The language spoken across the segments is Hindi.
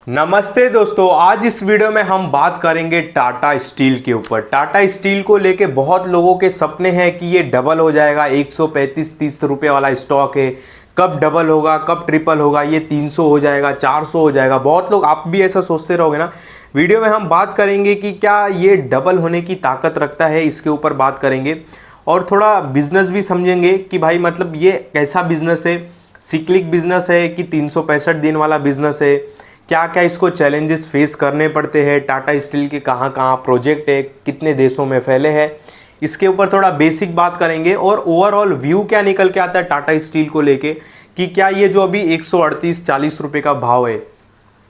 नमस्ते दोस्तों, आज इस वीडियो में हम बात करेंगे टाटा स्टील के ऊपर। टाटा स्टील को लेके बहुत लोगों के सपने हैं कि ये डबल हो जाएगा। 135-30 रुपये वाला स्टॉक है, कब डबल होगा, कब ट्रिपल होगा, ये 300 हो जाएगा, 400 हो जाएगा। बहुत लोग आप भी ऐसा सोचते रहोगे ना। वीडियो में हम बात करेंगे कि क्या ये डबल होने की ताकत रखता है, इसके ऊपर बात करेंगे और थोड़ा बिजनेस भी समझेंगे कि भाई मतलब ये कैसा बिजनेस है, सिक्लिक बिजनेस है कि 365 दिन वाला बिजनेस है, क्या क्या इसको चैलेंजेस फेस करने पड़ते हैं, टाटा स्टील के कहाँ कहाँ प्रोजेक्ट है, कितने देशों में फैले हैं, इसके ऊपर थोड़ा बेसिक बात करेंगे और ओवरऑल व्यू क्या निकल के आता है टाटा स्टील को लेके कि क्या ये जो अभी 138-40 रुपये का भाव है,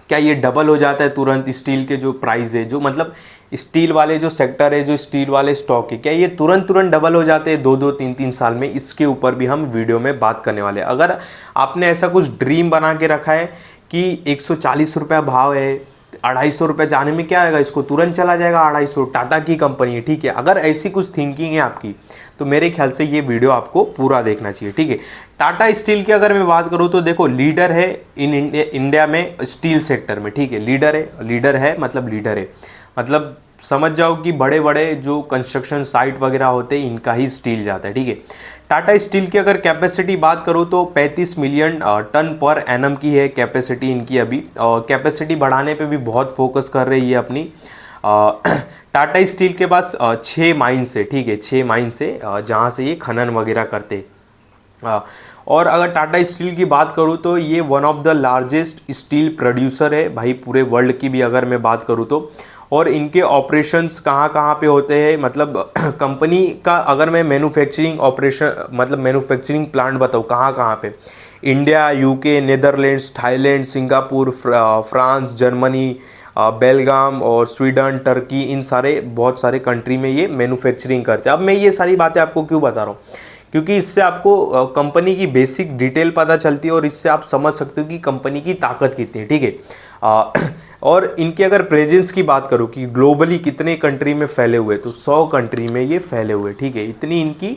क्या ये डबल हो जाता है तुरंत। स्टील के जो प्राइस है, जो मतलब स्टील वाले जो सेक्टर है, जो स्टील वाले स्टॉक है, क्या ये तुरंत डबल हो जाते हैं 2-3 साल में। इसके ऊपर भी हम वीडियो में बात करने वाले हैं। अगर आपने ऐसा कुछ ड्रीम बना के रखा है कि 140 रुपया भाव है, 250 रुपये जाने में क्या आएगा, इसको तुरंत चला जाएगा 250, टाटा की कंपनी है, ठीक है। अगर ऐसी कुछ थिंकिंग है आपकी तो मेरे ख्याल से ये वीडियो आपको पूरा देखना चाहिए, ठीक है। टाटा स्टील की अगर मैं बात करूँ तो देखो, लीडर है इंडिया में स्टील सेक्टर में, ठीक है। लीडर है मतलब लीडर है, मतलब समझ जाओ कि बड़े बड़े जो कंस्ट्रक्शन साइट वगैरह होते हैं इनका ही स्टील जाता है, ठीक है। टाटा स्टील की अगर कैपेसिटी बात करूँ तो 35 मिलियन टन पर एनम की है कैपेसिटी इनकी अभी, और कैपेसिटी बढ़ाने पे भी बहुत फोकस कर रही है अपनी। टाटा स्टील के पास 6 माइंस है, ठीक है, 6 माइंस है जहाँ से ये खनन वगैरह करते। और अगर टाटा स्टील की बात करूँ तो ये one of the largest steel producer है भाई पूरे वर्ल्ड की भी अगर मैं बात करूँ तो। और इनके ऑपरेशंस कहाँ कहाँ पे होते हैं, मतलब कंपनी का अगर मैं मैन्युफैक्चरिंग ऑपरेशन मतलब मैन्युफैक्चरिंग प्लांट बताऊँ कहाँ कहाँ पे, India, UK, Netherlands, Thailand, Singapore, France, Germany, Belgaum और स्वीडन, टर्की, इन सारे बहुत सारे कंट्री में ये मैन्युफैक्चरिंग करते हैं। अब मैं ये सारी बातें आपको क्यों बता रहा हूँ, क्योंकि इससे आपको कंपनी की बेसिक डिटेल पता चलती है और इससे आप समझ सकते हो कि कंपनी की ताकत कितनी है, ठीक है। और इनकी अगर प्रेजेंस की बात करूँ कि ग्लोबली कितने कंट्री में फैले हुए, तो 100 कंट्री में ये फैले हुए, ठीक है। इतनी इनकी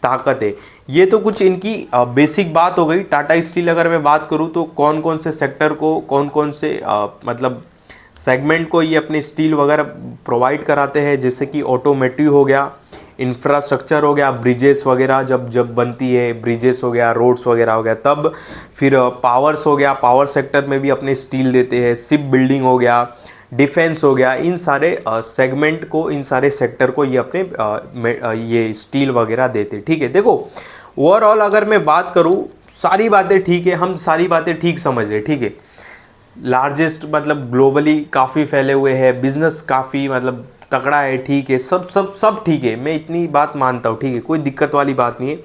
ताकत है। ये तो कुछ इनकी बेसिक बात हो गई। टाटा स्टील अगर मैं बात करूँ तो कौन कौन से सेक्टर को, कौन कौन से मतलब सेगमेंट को ये अपने स्टील वगैरह प्रोवाइड कराते हैं, जैसे कि ऑटोमेटिव हो गया, इंफ्रास्ट्रक्चर हो गया, ब्रिजेस वगैरह जब जब बनती है, ब्रिजेस हो गया, रोड्स वगैरह हो गया तब, फिर पावर्स हो गया, पावर सेक्टर में भी अपने स्टील देते हैं, शिप बिल्डिंग हो गया, डिफेंस हो गया, इन सारे सेगमेंट को, इन सारे सेक्टर को ये अपने ये स्टील वगैरह देते, ठीक है। देखो ओवरऑल अगर मैं बात करूँ, सारी बातें ठीक है, हम सारी बातें ठीक समझ रहे, ठीक है। लार्जेस्ट मतलब ग्लोबली काफ़ी फैले हुए हैं, बिजनेस काफ़ी मतलब तगड़ा है, ठीक है, सब सब सब ठीक है, मैं इतनी बात मानता हूँ, ठीक है, कोई दिक्कत वाली बात नहीं है।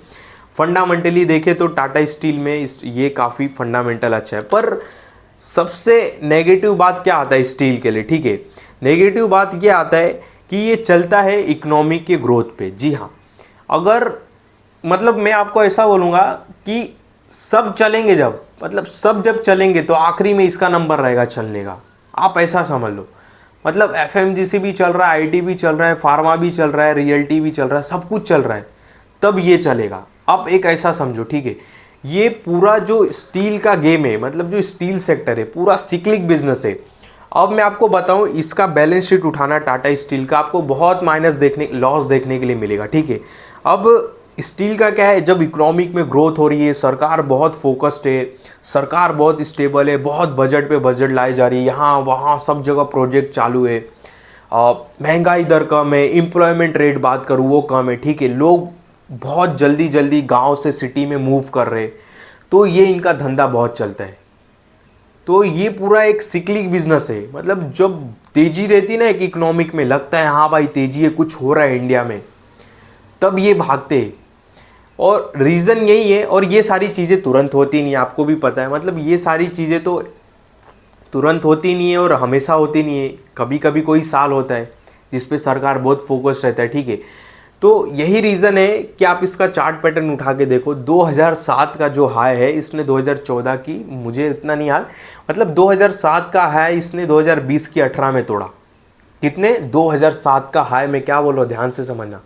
फंडामेंटली देखें तो टाटा स्टील में ये काफ़ी फंडामेंटल अच्छा है। पर सबसे नेगेटिव बात क्या आता है स्टील के लिए, ठीक है। नेगेटिव बात ये आता है कि ये चलता है इकोनॉमी के ग्रोथ पे। जी हाँ, अगर मतलब मैं आपको ऐसा बोलूँगा कि सब चलेंगे जब, मतलब सब जब चलेंगे तो आखिरी में इसका नंबर रहेगा चलने का, आप ऐसा समझ लो। मतलब एफएमजीसी भी चल रहा है, आईटी भी चल रहा है, फार्मा भी चल रहा है, रियल्टी भी चल रहा है, सब कुछ चल रहा है, तब ये चलेगा। अब एक ऐसा समझो, ठीक है, ये पूरा जो स्टील का गेम है, मतलब जो स्टील सेक्टर है, पूरा सिक्लिक बिजनेस है। अब मैं आपको बताऊं, इसका बैलेंस शीट उठाना टाटा स्टील का, आपको बहुत लॉस देखने के लिए मिलेगा, ठीक है। अब स्टील का क्या है, जब इकोनॉमिक में ग्रोथ हो रही है, सरकार बहुत फोकस्ड है, सरकार बहुत स्टेबल है, बहुत बजट पे बजट लाई जा रही है, यहाँ वहाँ सब जगह प्रोजेक्ट चालू है, महंगाई दर कम है, एम्प्लॉयमेंट रेट बात करूँ वो कम है, ठीक है, लोग बहुत जल्दी जल्दी गांव से सिटी में मूव कर रहे, तो ये इनका धंधा बहुत चलता है। तो ये पूरा एक सिक्लिक बिजनेस है, मतलब जब तेजी रहती ना एक इकोनॉमिक में, लगता है हाँ भाई तेजी है, कुछ हो रहा है इंडिया में, तब ये भागते हैं। और रीज़न यही है, और ये सारी चीज़ें तुरंत होती नहीं, आपको भी पता है, मतलब ये सारी चीज़ें तो तुरंत होती नहीं है और हमेशा होती नहीं है। कभी कभी कोई साल होता है जिस पे सरकार बहुत फोकस रहता है, ठीक है। तो यही रीज़न है कि आप इसका चार्ट पैटर्न उठा के देखो, 2007 का जो हाई है इसने 2014 की, मुझे इतना नहीं याद, मतलब 2007 का हाई इसने 2020 की 18 में तोड़ा। कितने, 2007 का हाई, मैं क्या बोल रहा हूँ ध्यान से समझना,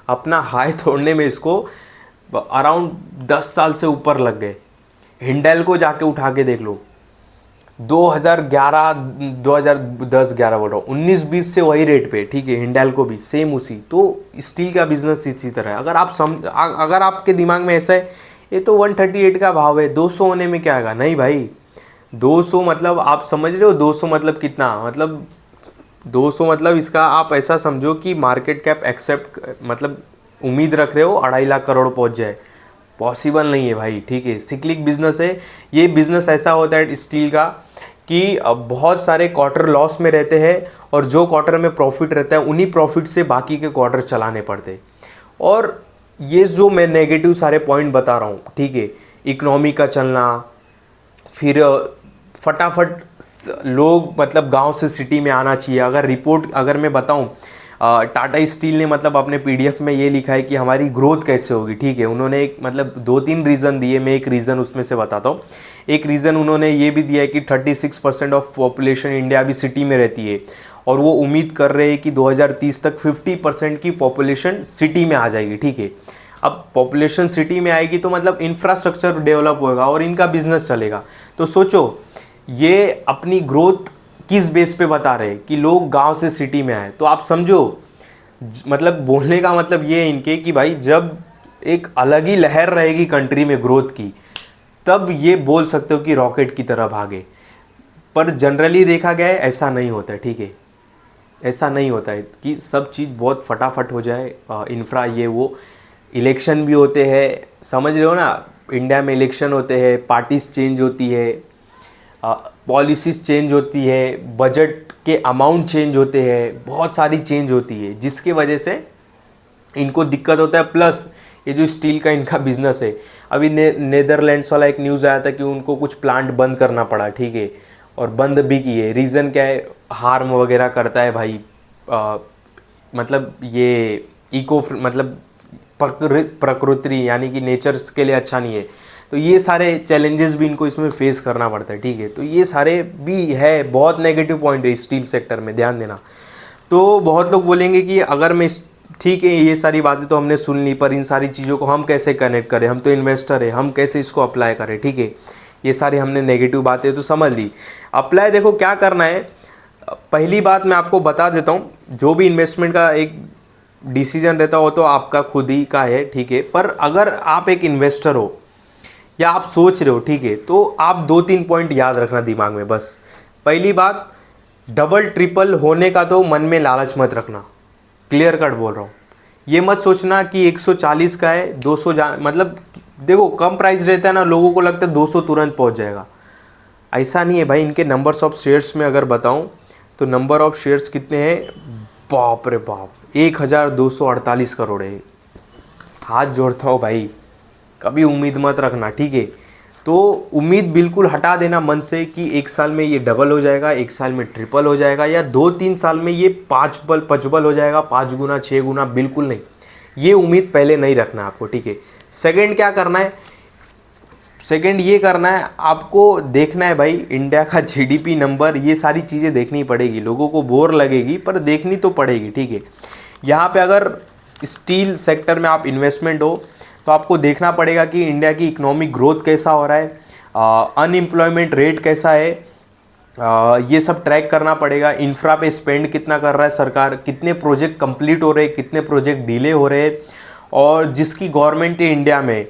अपना हाई तोड़ने में इसको अराउंड 10 साल से ऊपर लग गए। हिंडल को जाके उठा के देख लो, 2011 2010 11 बोल रहा हूँ, 19-20 से वही रेट पे, ठीक है। हिंडाल्को भी सेम उसी। तो स्टील का बिजनेस इसी तरह है। अगर आपके दिमाग में ऐसा है ये तो 138 का भाव है, 200 होने में क्या आएगा, नहीं भाई। 200 मतलब आप समझ रहे हो, 200 मतलब कितना, मतलब 200 मतलब इसका आप ऐसा समझो कि मार्केट कैप एक्सेप्ट मतलब उम्मीद रख रहे हो 2.5 लाख करोड़ पहुंच जाए, पॉसिबल नहीं है भाई, ठीक है। सिक्लिक बिजनेस है ये। बिजनेस ऐसा होता है स्टील का कि बहुत सारे क्वार्टर लॉस में रहते हैं और जो क्वार्टर में प्रॉफिट रहता है उन्हीं प्रॉफिट से बाकी के क्वार्टर चलाने पड़ते हैं। और ये जो मैं नेगेटिव सारे पॉइंट बता रहा हूँ, ठीक है, इकोनॉमी का चलना, फिर फटाफट लोग मतलब गांव से सिटी में आना चाहिए। अगर मैं बताऊं, टाटा स्टील ने मतलब अपने पीडीएफ में ये लिखा है कि हमारी ग्रोथ कैसे होगी, ठीक है। उन्होंने एक मतलब 2-3 रीज़न दिए, मैं एक रीज़न उसमें से बताता हूँ। एक रीज़न उन्होंने ये भी दिया है कि 36% ऑफ पॉपुलेशन इंडिया अभी सिटी में रहती है और वो उम्मीद कर रहे हैं कि 2030 तक 50% की पॉपुलेशन सिटी में आ जाएगी, ठीक है। अब पॉपुलेशन सिटी में आएगी तो मतलब इंफ्रास्ट्रक्चर डेवलप होगा और इनका बिजनेस चलेगा। तो सोचो ये अपनी ग्रोथ किस बेस पे बता रहे हैं कि लोग गांव से सिटी में आए। तो आप समझो मतलब बोलने का मतलब ये है इनके कि भाई जब एक अलग ही लहर रहेगी कंट्री में ग्रोथ की, तब ये बोल सकते हो कि रॉकेट की तरह भागे। पर जनरली देखा गया है ऐसा नहीं होता है, ठीक है। ऐसा नहीं होता है कि सब चीज़ बहुत फटाफट हो जाए, इंफ्रा ये वो। इलेक्शन भी होते हैं, समझ रहे हो ना, इंडिया में इलेक्शन होते हैं, पार्टीज चेंज होती है, पॉलिसीज चेंज होती है, बजट के अमाउंट चेंज होते हैं, बहुत सारी चेंज होती है जिसकी वजह से इनको दिक्कत होता है। प्लस ये जो स्टील का इनका बिजनेस है, अभी नेदरलैंड्स वाला एक न्यूज़ आया था कि उनको कुछ प्लांट बंद करना पड़ा, ठीक है, और बंद भी किए। रीज़न क्या है, हार्म वगैरह करता है भाई, मतलब ये मतलब प्रकृति यानी कि नेचर्स के लिए अच्छा नहीं है। तो ये सारे चैलेंजेस भी इनको इसमें फेस करना पड़ता है, ठीक है। तो ये सारे भी है, बहुत नेगेटिव पॉइंट है स्टील सेक्टर में, ध्यान देना। तो बहुत लोग बोलेंगे कि अगर मैं ठीक है ये सारी बातें तो हमने सुन ली, पर इन सारी चीज़ों को हम कैसे कनेक्ट करें, हम तो इन्वेस्टर है, हम कैसे इसको अप्लाई करें, ठीक है। ये सारी हमने नेगेटिव बातें तो समझ ली। अप्लाई देखो क्या करना है। पहली बात मैं आपको बता देता हूँ, जो भी इन्वेस्टमेंट का एक डिसीजन रहता हो तो आपका खुद ही का है, ठीक है। पर अगर आप एक इन्वेस्टर हो या आप सोच रहे हो, ठीक है, तो आप 2-3 पॉइंट याद रखना दिमाग में बस। पहली बात, डबल ट्रिपल होने का तो मन में लालच मत रखना, क्लियर कट बोल रहा हूँ। ये मत सोचना कि 140 का है 200 मतलब देखो कम प्राइस रहता है ना, लोगों को लगता है 200 तुरंत पहुँच जाएगा, ऐसा नहीं है भाई। इनके नंबर्स ऑफ शेयर्स में अगर बताऊँ तो नंबर ऑफ शेयर्स कितने हैं, बाप रे बाप, 1248 करोड़ है। हाथ जोड़ता हूँ भाई, कभी उम्मीद मत रखना, ठीक है। तो उम्मीद बिल्कुल हटा देना मन से कि एक साल में ये डबल हो जाएगा, एक साल में ट्रिपल हो जाएगा, या 2-3 साल में ये 5 हो जाएगा, 5 गुना 6 गुना, बिल्कुल नहीं। ये उम्मीद पहले नहीं रखना आपको, ठीक है। सेकंड क्या करना है, सेकंड ये करना है आपको, देखना है भाई इंडिया का जीडीपी नंबर, ये सारी चीज़ें देखनी पड़ेगी। लोगों को बोर लगेगी पर देखनी तो पड़ेगी, ठीक है। यहाँ पे अगर स्टील सेक्टर में आप इन्वेस्टमेंट हो तो आपको देखना पड़ेगा कि इंडिया की इकोनॉमिक ग्रोथ कैसा हो रहा है, अनएम्प्लॉयमेंट रेट कैसा है, ये सब ट्रैक करना पड़ेगा। इंफ्रा पे स्पेंड कितना कर रहा है सरकार, कितने प्रोजेक्ट कंप्लीट हो रहे हैं, कितने प्रोजेक्ट डिले हो रहे हैं, और जिसकी गवर्नमेंट है इंडिया में,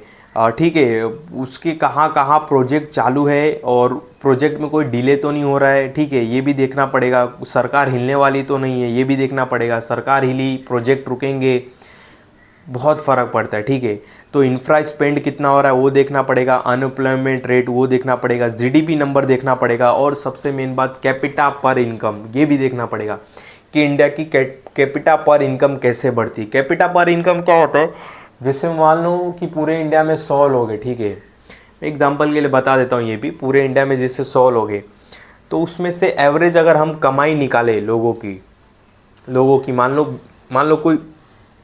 ठीक है, उसके कहाँ कहाँ प्रोजेक्ट चालू है और प्रोजेक्ट में कोई डिले तो नहीं हो रहा है, ठीक है, ये भी देखना पड़ेगा। सरकार हिलने वाली तो नहीं है, ये भी देखना पड़ेगा। सरकार हिली, प्रोजेक्ट रुकेंगे, बहुत फ़र्क पड़ता है, ठीक है। तो इंफ्रा स्पेंड कितना हो रहा है वो देखना पड़ेगा, अनएम्प्लॉयमेंट रेट वो देखना पड़ेगा, जीडीपी नंबर देखना पड़ेगा, और सबसे मेन बात कैपिटा पर इनकम, ये भी देखना पड़ेगा कि इंडिया की कैपिटा पर इनकम कैसे बढ़ती। कैपिटा पर इनकम क्या होता है, जैसे मान लो कि पूरे इंडिया में 100 लोग हैं, ठीक है, एग्जाम्पल के लिए बता देता हूँ, ये भी पूरे इंडिया में जैसे 100 लोग हैं, तो उसमें से एवरेज अगर हम कमाई निकाले लोगों की मान लो कोई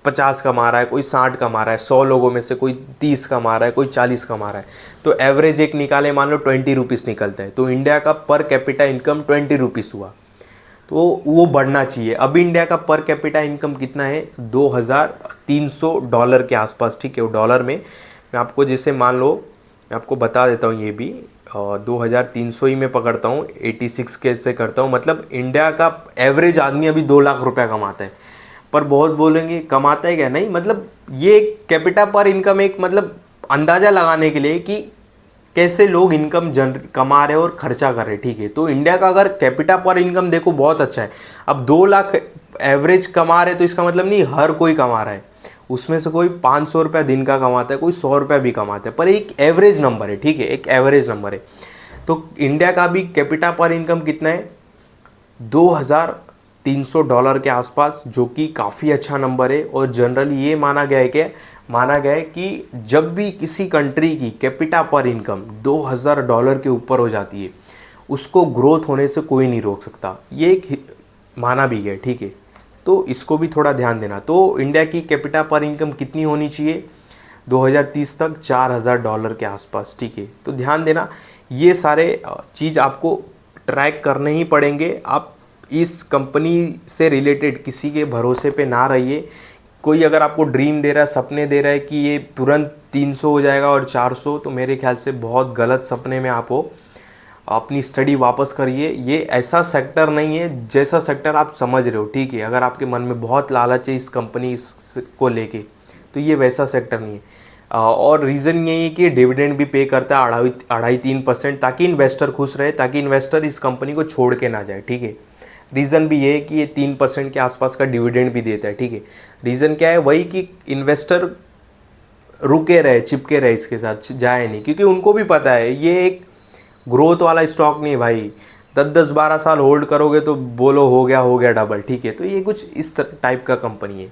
50 कमा रहा है, कोई 60 कमा रहा है, 100 लोगों में से कोई 30 कमा रहा है, कोई 40 कमा रहा है, तो एवरेज एक निकाले, मान लो 20 रुपीज़ निकलता है, तो इंडिया का पर कैपिटा इनकम 20 रुपीज़ हुआ, तो वो बढ़ना चाहिए। अभी इंडिया का पर कैपिटा इनकम कितना है, $2300 के आसपास, ठीक है। वो डॉलर में मैं आपको जैसे मान लो मैं आपको बता देता हूँ ये भी 2300 ही मैं पकड़ता हूँ, 86 के से करता हूँ। मतलब इंडिया का एवरेज आदमी अभी 2 लाख रुपया कमाता है। पर बहुत बोलेंगे कमाता है क्या, नहीं, मतलब ये कैपिटा पर इनकम एक मतलब अंदाज़ा लगाने के लिए कि कैसे लोग इनकम कमा रहे हैं और खर्चा कर रहे हैं, ठीक है। तो इंडिया का अगर कैपिटा पर इनकम देखो बहुत अच्छा है। अब 2 लाख एवरेज कमा रहे तो इसका मतलब नहीं हर कोई कमा रहा है, उसमें से कोई 500 रुपया दिन का कमाता है, कोई 100 रुपया भी कमाता है, पर एक एवरेज नंबर है, ठीक है, एक एवरेज नंबर है। तो इंडिया का भी कैपिटा पर इनकम कितना है, $2300 के आसपास, जो कि काफ़ी अच्छा नंबर है। और जनरली ये माना गया है कि जब भी किसी कंट्री की कैपिटा पर इनकम $2000 के ऊपर हो जाती है, उसको ग्रोथ होने से कोई नहीं रोक सकता, ये एक माना भी गया, ठीक है। तो इसको भी थोड़ा ध्यान देना। तो इंडिया की कैपिटा पर इनकम कितनी होनी चाहिए 2030 तक, $4000 के आसपास, ठीक है। तो ध्यान देना, ये सारे चीज़ आपको ट्रैक करने ही पड़ेंगे। आप इस कंपनी से रिलेटेड किसी के भरोसे पे ना रहिए। कोई अगर आपको ड्रीम दे रहा है, सपने दे रहा है कि ये तुरंत 300 हो जाएगा और 400, तो मेरे ख्याल से बहुत गलत सपने में आप हो। अपनी स्टडी वापस करिए। ये ऐसा सेक्टर नहीं है जैसा सेक्टर आप समझ रहे हो, ठीक है। अगर आपके मन में बहुत लालच है इस कंपनी को लेके, तो ये वैसा सेक्टर नहीं है। और रीज़न यही है कि डिविडेंड भी पे करता है 2.5-3%, ताकि इन्वेस्टर खुश रहे, ताकि इन्वेस्टर इस कंपनी को छोड़ के ना जाए, ठीक है। रीज़न भी ये है कि ये 3% के आसपास का डिविडेंड भी देता है, ठीक है। रीज़न क्या है, वही कि इन्वेस्टर रुके रहे, चिपके रहे, इसके साथ जाए नहीं, क्योंकि उनको भी पता है ये एक ग्रोथ वाला स्टॉक नहीं भाई। 10-12 साल होल्ड करोगे तो बोलो हो गया डबल, ठीक है। तो ये कुछ इस टाइप का कंपनी है।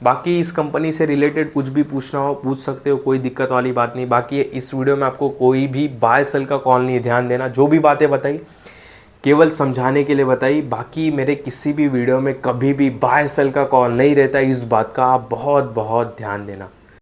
बाकी इस कंपनी से रिलेटेड कुछ भी पूछना हो पूछ सकते हो, कोई दिक्कत वाली बात नहीं। बाकी इस वीडियो में आपको कोई भी बाय सेल का कॉल नहीं है, ध्यान देना। जो भी बातें बताई केवल समझाने के लिए बताई। बाकी मेरे किसी भी वीडियो में कभी भी बाय सेल का कॉल नहीं रहता, इस बात का आप बहुत बहुत ध्यान देना।